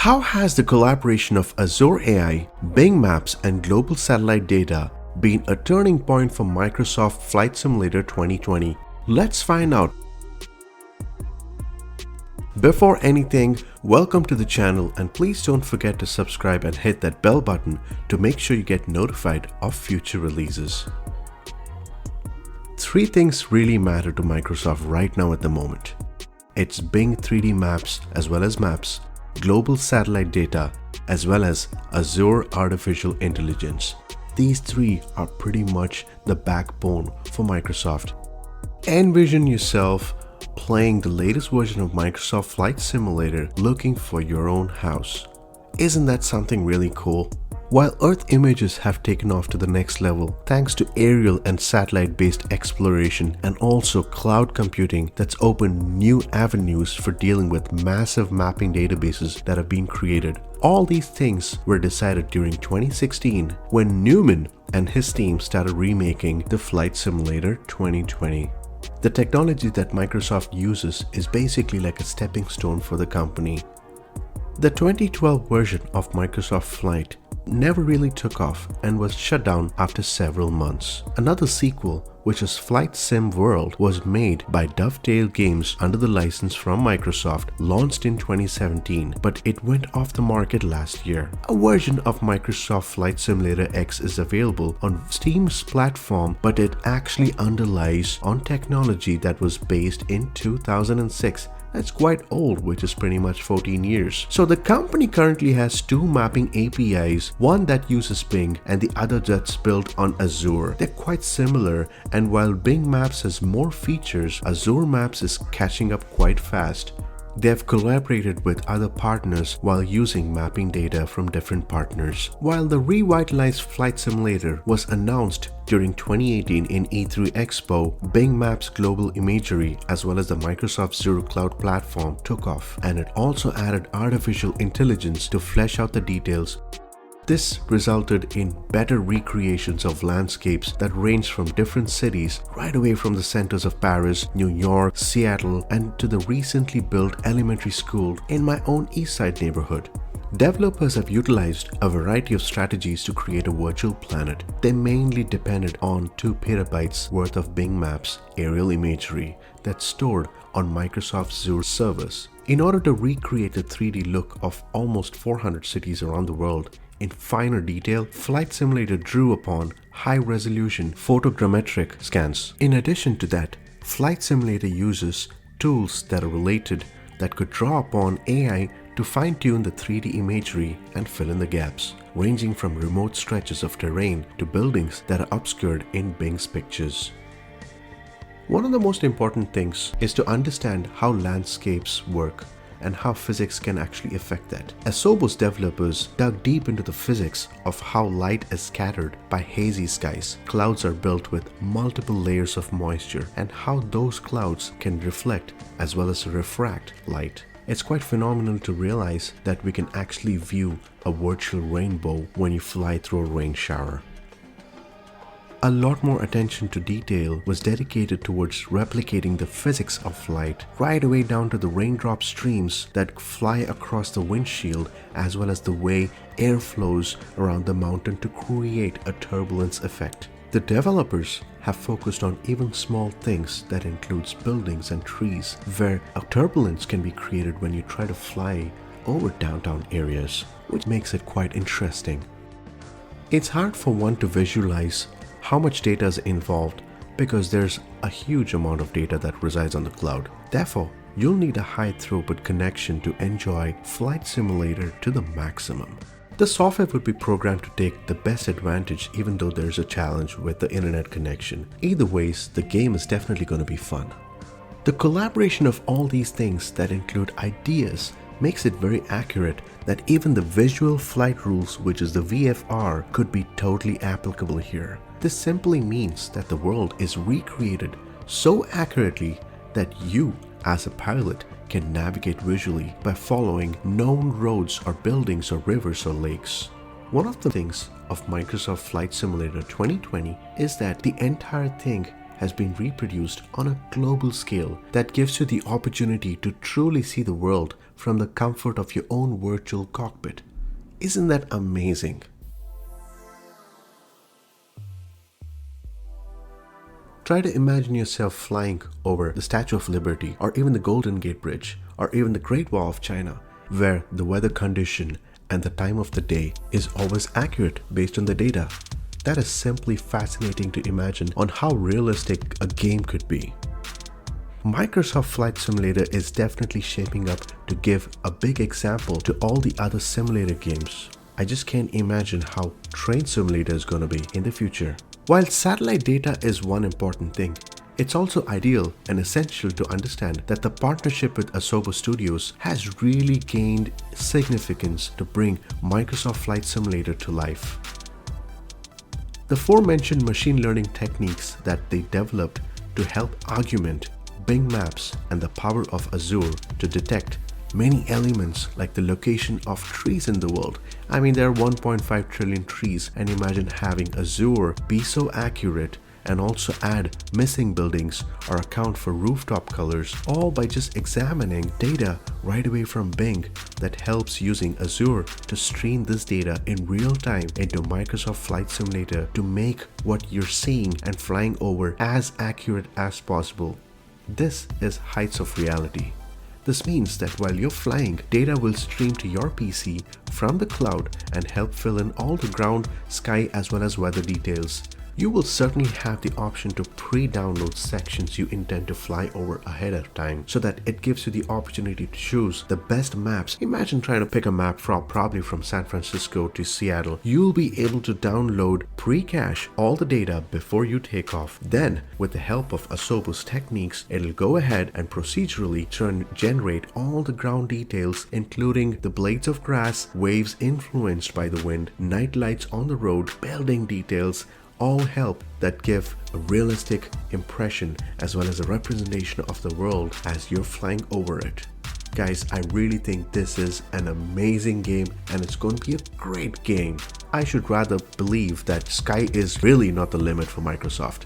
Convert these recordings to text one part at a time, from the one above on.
How has the collaboration of Azure AI, Bing Maps, and global satellite data been a turning point for Microsoft Flight Simulator 2020? Let's find out. Before anything, welcome to the channel and please don't forget to subscribe and hit that bell button to make sure you get notified of future releases. Three things really matter to Microsoft right now at the moment. It's Bing 3D Maps as well as Maps, global satellite data, as well as Azure Artificial Intelligence. These three are pretty much the backbone for Microsoft. Envision yourself playing the latest version of Microsoft Flight Simulator looking for your own house. Isn't that something really cool? While Earth images have taken off to the next level thanks to aerial and satellite-based exploration and also cloud computing that's opened new avenues for dealing with massive mapping databases that have been created. All these things were decided during 2016 when Newman and his team started remaking the Flight Simulator 2020. The technology that Microsoft uses is basically like a stepping stone for the company. The 2012 version of Microsoft Flight never really took off and was shut down after several months. Another sequel, which is Flight Sim World, was made by Dovetail Games under the license from Microsoft, launched in 2017, but it went off the market last year. A version of Microsoft Flight Simulator X is available on Steam's platform, but it actually underlies on technology that was based in 2006. That's quite old, which is pretty much 14 years. So the company currently has two mapping APIs, one that uses Bing and the other that's built on Azure. They're quite similar, and while Bing Maps has more features, Azure Maps is catching up quite fast. They have collaborated with other partners while using mapping data from different partners. While the revitalized Flight Simulator was announced during 2018 in E3 Expo, Bing Maps global imagery as well as the Microsoft Azure Cloud platform took off, and it also added artificial intelligence to flesh out the details. This resulted in better recreations of landscapes that range from different cities right away from the centers of Paris, New York, Seattle, and to the recently built elementary school in my own East Side neighborhood. Developers have utilized a variety of strategies to create a virtual planet. They mainly depended on 2 petabytes worth of Bing Maps aerial imagery that's stored on Microsoft Azure servers. In order to recreate the 3D look of almost 400 cities around the world, in finer detail, Flight Simulator drew upon high-resolution photogrammetric scans. In addition to that, Flight Simulator uses tools that are related that could draw upon AI to fine-tune the 3D imagery and fill in the gaps, ranging from remote stretches of terrain to buildings that are obscured in Bing's pictures. One of the most important things is to understand how landscapes work and how physics can actually affect that. Asobo's developers dug deep into the physics of how light is scattered by hazy skies. Clouds are built with multiple layers of moisture, and how those clouds can reflect as well as refract light. It's quite phenomenal to realize that we can actually view a virtual rainbow when you fly through a rain shower. A lot more attention to detail was dedicated towards replicating the physics of flight, right away down to the raindrop streams that fly across the windshield, as well as the way air flows around the mountain to create a turbulence effect. The developers have focused on even small things that includes buildings and trees, where a turbulence can be created when you try to fly over downtown areas, which makes it quite interesting. It's hard for one to visualize how much data is involved because there's a huge amount of data that resides on the cloud. Therefore, you'll need a high throughput connection to enjoy Flight Simulator to the maximum. The software would be programmed to take the best advantage even though there's a challenge with the internet connection. Either ways, the game is definitely going to be fun. The collaboration of all these things that include ideas makes it very accurate that even the visual flight rules, which is the VFR, could be totally applicable here. This simply means that the world is recreated so accurately that you, as a pilot, can navigate visually by following known roads or buildings or rivers or lakes. One of the things of Microsoft Flight Simulator 2020 is that the entire thing has been reproduced on a global scale that gives you the opportunity to truly see the world from the comfort of your own virtual cockpit. Isn't that amazing? Try to imagine yourself flying over the Statue of Liberty, or even the Golden Gate Bridge, or even the Great Wall of China, where the weather condition and the time of the day is always accurate based on the data. That is simply fascinating to imagine on how realistic a game could be. Microsoft Flight Simulator is definitely shaping up to give a big example to all the other simulator games. I just can't imagine how Train Simulator is going to be in the future. While satellite data is one important thing, it's also ideal and essential to understand that the partnership with Asobo Studios has really gained significance to bring Microsoft Flight Simulator to life. The aforementioned machine learning techniques that they developed to help augment Bing Maps and the power of Azure to detect many elements like the location of trees in the world. I mean, there are 1.5 trillion trees, and imagine having Azure be so accurate and also add missing buildings or account for rooftop colors, all by just examining data right away from Bing that helps using Azure to stream this data in real time into Microsoft Flight Simulator to make what you're seeing and flying over as accurate as possible. This is heights of reality. This means that while you're flying, data will stream to your PC from the cloud and help fill in all the ground, sky as well as weather details. You will certainly have the option to pre-download sections you intend to fly over ahead of time so that it gives you the opportunity to choose the best maps. Imagine trying to pick a map probably from San Francisco to Seattle. You'll be able to download pre-cache all the data before you take off. Then, with the help of Asobo's techniques, it'll go ahead and procedurally generate all the ground details, including the blades of grass, waves influenced by the wind, night lights on the road, building details, all help that give a realistic impression as well as a representation of the world as you're flying over it. Guys, I really think this is an amazing game and it's going to be a great game. I should rather believe that sky is really not the limit for Microsoft.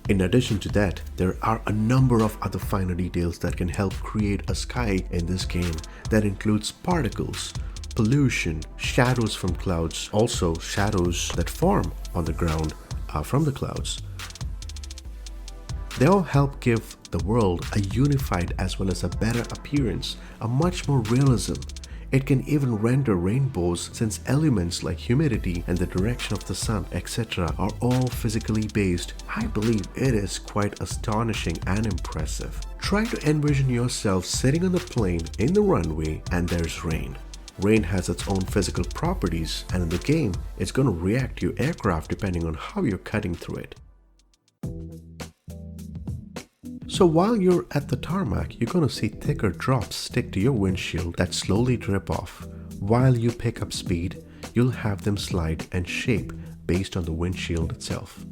In addition to that, there are a number of other finer details that can help create a sky in this game. That includes particles, pollution, shadows from clouds, also shadows that form on the ground from the clouds. They all help give the world a unified as well as a better appearance, a much more realism. It can even render rainbows since elements like humidity and the direction of the sun, etc. are all physically based. I believe it is quite astonishing and impressive. Try to envision yourself sitting on the plane in the runway and there's rain. Rain has its own physical properties, and in the game, it's going to react to your aircraft depending on how you're cutting through it. So while you're at the tarmac, you're going to see thicker drops stick to your windshield that slowly drip off. While you pick up speed, you'll have them slide and shape based on the windshield itself.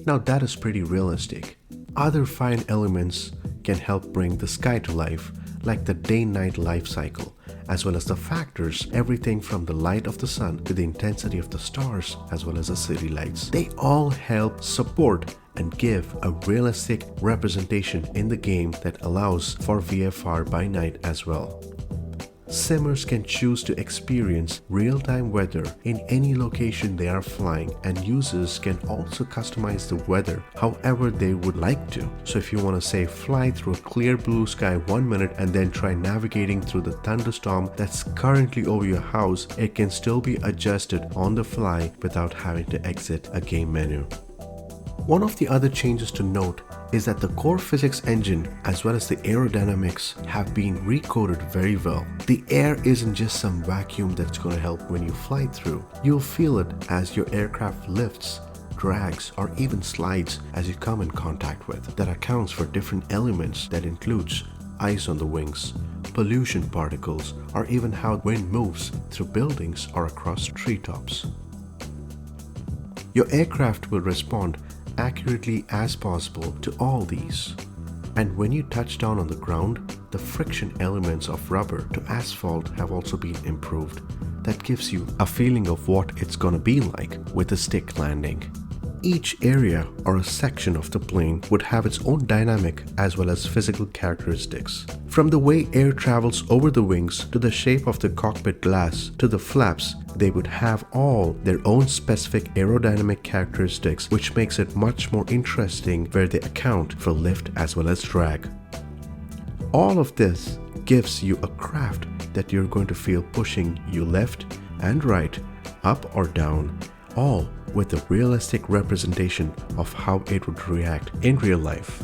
Now that is pretty realistic. Other fine elements can help bring the sky to life, like the day-night life cycle, as well as the factors, everything from the light of the sun to the intensity of the stars, as well as the city lights. They all help support and give a realistic representation in the game that allows for VFR by night as well. Simmers can choose to experience real-time weather in any location they are flying, and users can also customize the weather however they would like to. So if you want to say fly through a clear blue sky 1 minute and then try navigating through the thunderstorm that's currently over your house, it can still be adjusted on the fly without having to exit a game menu. One of the other changes to note is that the core physics engine as well as the aerodynamics have been recoded very well. The air isn't just some vacuum that's going to help when you fly through. You'll feel it as your aircraft lifts, drags, or even slides as you come in contact with. That accounts for different elements that includes ice on the wings, pollution particles, or even how wind moves through buildings or across treetops. Your aircraft will respond accurately as possible to all these. And when you touch down on the ground, the friction elements of rubber to asphalt have also been improved. That gives you a feeling of what it's gonna be like with a stick landing. Each area or a section of the plane would have its own dynamic as well as physical characteristics. From the way air travels over the wings to the shape of the cockpit glass to the flaps, they would have all their own specific aerodynamic characteristics, which makes it much more interesting where they account for lift as well as drag. All of this gives you a craft that you're going to feel pushing you left and right, up or down, all with a realistic representation of how it would react in real life.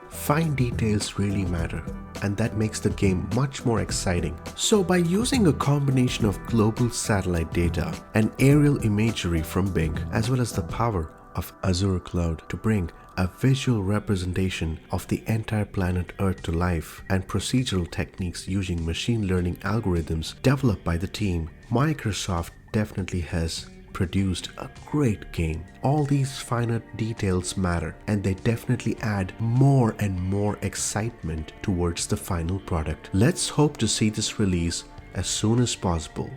Fine details really matter, and that makes the game much more exciting. So by using a combination of global satellite data and aerial imagery from Bing, as well as the power of Azure Cloud to bring a visual representation of the entire planet Earth to life, and procedural techniques using machine learning algorithms developed by the team, Microsoft definitely has produced a great game. All these finer details matter, and they definitely add more and more excitement towards the final product. Let's hope to see this release as soon as possible.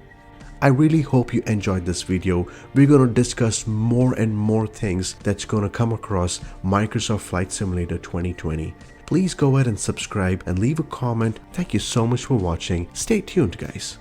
I really hope you enjoyed this video. We're going to discuss more and more things that's going to come across Microsoft Flight Simulator 2020. Please go ahead and subscribe and leave a comment. Thank you so much for watching. Stay tuned, guys.